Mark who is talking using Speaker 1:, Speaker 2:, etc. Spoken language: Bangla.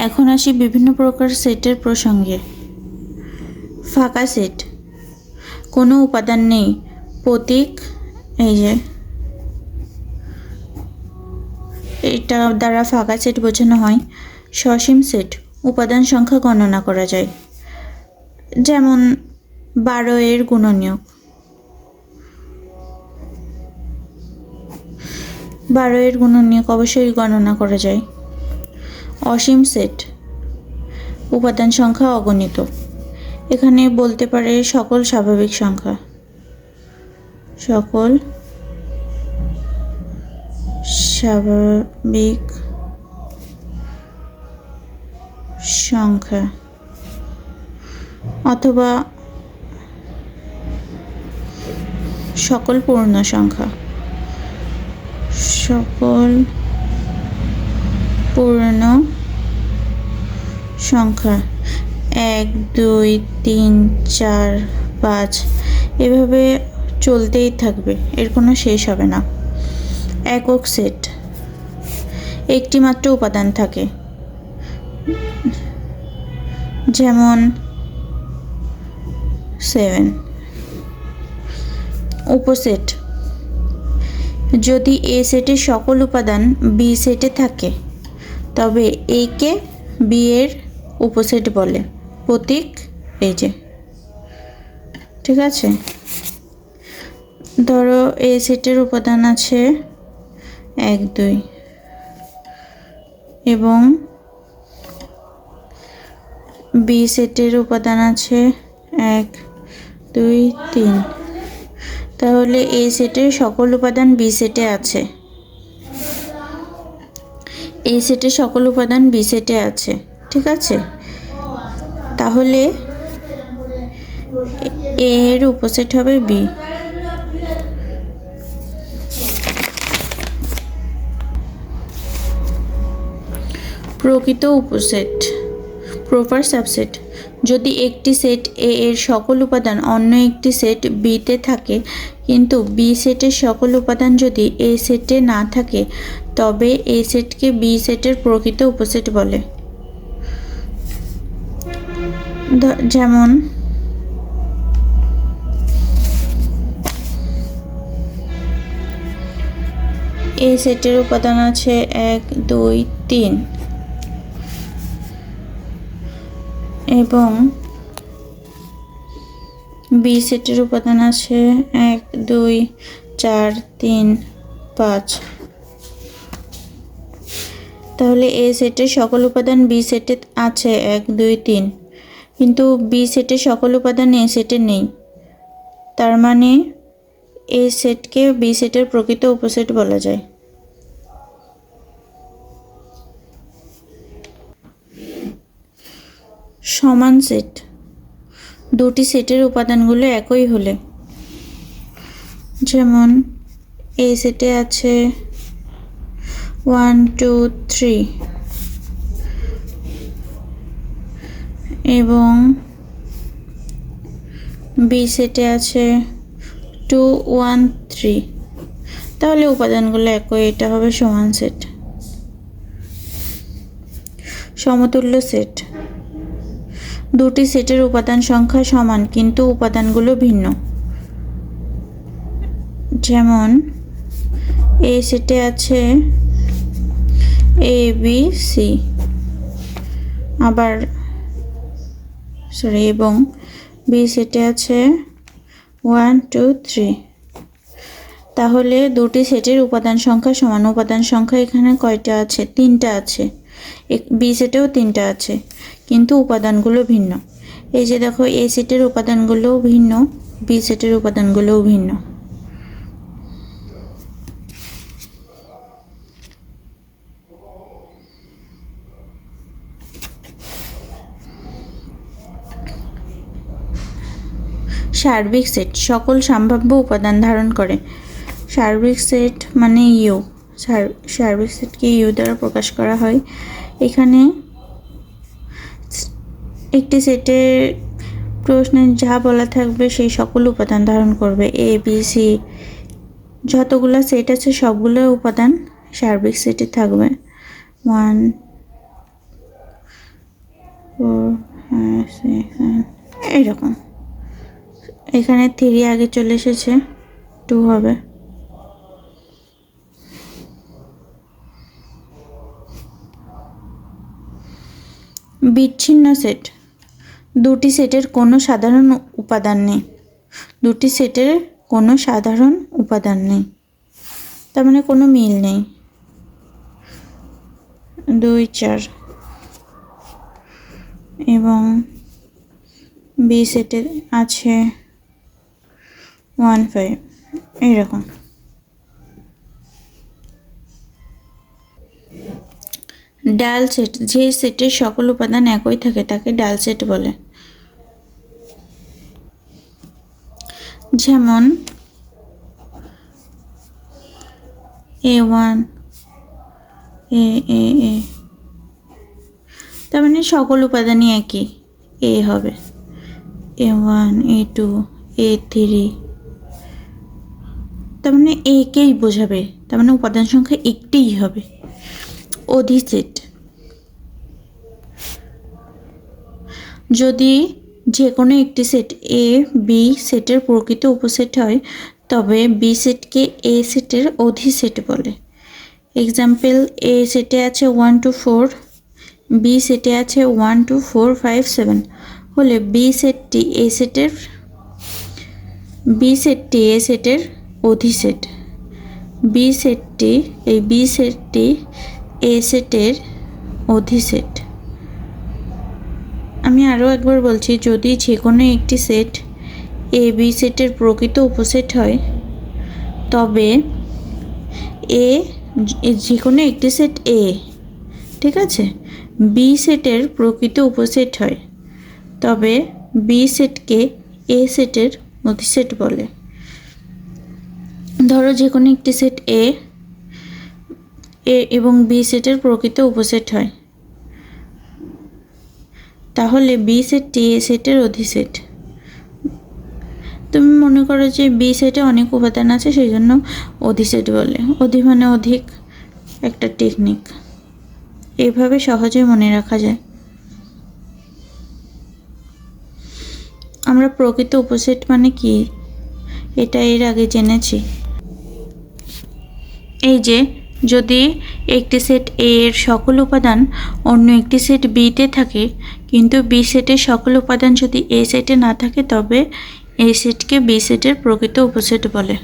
Speaker 1: এখন আসি বিভিন্ন প্রকার সেটের প্রসঙ্গে। ফাঁকা সেট, কোনো উপাদান নেই, প্রতীক এই যে এটা দ্বারা ফাঁকা সেট বোঝানো হয়। সসীম সেট, উপাদান সংখ্যা গণনা করা যায়, যেমন 12 এর গুণনীয়ক। 12 এর গুণনীয়ক অবশ্যই গণনা করা যায়। অসীম সেট, উপাদান সংখ্যা অগণিত, এখানে বলতে পারে সকল স্বাভাবিক সংখ্যা, সকল স্বাভাবিক সংখ্যা, অথবা সকল পূর্ণ সংখ্যা, সকল পূর্ণ সংখ্যা 1 2 3 4 5 এভাবে চলতেই থাকবে, এর কোনো শেষ হবে না। একক সেট, একটি মাত্র উপাদান থাকে, যেমন 7। উপসেট, যদি এ সেটের সকল উপাদান বি সেটে থাকে তবে এ কে বি এর উপসেট বলে, প্রতীক এই যে। ঠিক আছে, ধরো এ সেটের উপাদান আছে 1 2 এবং বি সেটের উপাদান আছে 1 2 3, তাহলে এ সেটের সকল উপাদান বি সেটে আছে, এই সেটের সকল উপাদান বি সেটে আছে। ঠিক আছে, তাহলে এ এর উপসেট হবে বি। প্রকৃত উপসেট, প্রপার সাবসেট, যদি একটি সেট এ এর সকল উপাদান অন্য একটি সেট বিতে থাকে কিন্তু বি সেটের সকল উপাদান যদি এ সেটে না থাকে তবে এ সেটকে বি সেটের প্রকৃত উপসেট বলে। যেমন এ সেটের উপাদান আছে 1 2 3 এবং বি সেটের উপাদান আছে 1 2 4 3 5, তাহলে এ সেটের সকল উপাদান বি সেটে আছে 1 2 3, কিন্তু বি সেটের সকল উপাদান এ সেটে নেই, তার মানে এ সেটকে বি সেটের প্রকৃত উপসেট বলা যায়। সমান সেট, দুটি সেটের উপাদানগুলো একই হলে, যেমন এ সেটে আছে 1 2 3 এবং বি সেটে আছে 2 1 3, তাহলে উপাদানগুলো একই, এটা হবে সমান সেট। সমতুল্য সেট, দুটি সেটের উপাদান সংখ্যা সমান কিন্তু উপাদানগুলো ভিন্ন, যেমন এ সেটে আছে এ বি সি এবং বি সেটে আছে 1 2 3, তাহলে দুটি সেটের উপাদান সংখ্যা সমান। উপাদান সংখ্যা এখানে কয়টা আছে? 3টা আছে, বি সেটেও 3টা আছে, কিন্তু উপাদানগুলো ভিন্ন। এই যে দেখো, এ সেটের উপাদানগুলোও ভিন্ন, বি সেটের উপাদানগুলোও ভিন্ন। সার্বিক সেট, সকল সম্ভাব্য উপাদান ধারণ করে। সার্বিক সেট মানে ইউ, সার্বিক সেটকে ইউ দ্বারা প্রকাশ করা হয়। এখানে একটি সেটের প্রশ্নে যা বলা থাকবে সেই সকল উপাদান ধারণ করবে। এ বি সি যতগুলো সেট আছে সবগুলো উপাদান সার্বিক সেটে থাকবে। 1 এইরকম। এখানে 3 আগে চলে এসেছে, 2 হবে। বিচ্ছিন্ন সেট, দুটি সেটের কোনো সাধারণ উপাদান নেই। দুটি সেটের কোনো সাধারণ উপাদান নেই, তার মানে কোনো মিল নেই। 2 4 এবং বি সেটে আছে 1 5, এইরকম। ডাল সেট, যে সেটের সকল উপাদান একই থাকে তাকে ডাল সেট বলে। যেমন A1 এ, তার মানে সকল উপাদানই একই, এ হবে, A1 A2 A3, তার মানে একেই বোঝাবে, তার মানে উপাদান সংখ্যা একটিই হবে। অধিসেট, যদি যে কোনো একটি সেট এ বি সেটের প্রকৃত উপসেট হয় তবে বি সেটকে এ সেটের অধিসেট বলে। এক্সাম্পল, এ সেটে আছে 1 2 4, বি সেটে আছে 1 2 4 5 7 হলে বি সেটটি এ সেটের অধিসেট। বি সেটটি এ সেটের অধিসেট। আমি আরও একবার বলছি, যদি যে কোনো একটি সেট এ বি সেটের প্রকৃত উপসেট হয় তবে যে কোনো একটি সেট এ, ঠিক আছে, বি সেটের প্রকৃত উপসেট হয় তবে বি সেটকে এ সেটের অধিসেট বলে। ধরো যে কোনো একটি সেট এ এবং বি সেটের প্রকৃত উপসেট হয়, তাহলে বি সেটটি এ সেটের অধিসেট। তুমি মনে করো যে বি সেটে অনেক উপাদান আছে, সেই জন্য অধিসেট বলে। অধি মানে অধিক, একটা টেকনিক, এভাবে সহজে মনে রাখা যায়। আমরা প্রকৃত উপসেট মানে কি এটা এর আগে জেনেছি। এই যে, যদি একটি সেট এ এর সকল উপাদান অন্য একটি সেট বিতে থাকে কিন্তু বি সেটের সকল উপাদান যদি এ সেটে না থাকে তবে এ সেটকে বি সেটের প্রকৃত উপসেট বলে।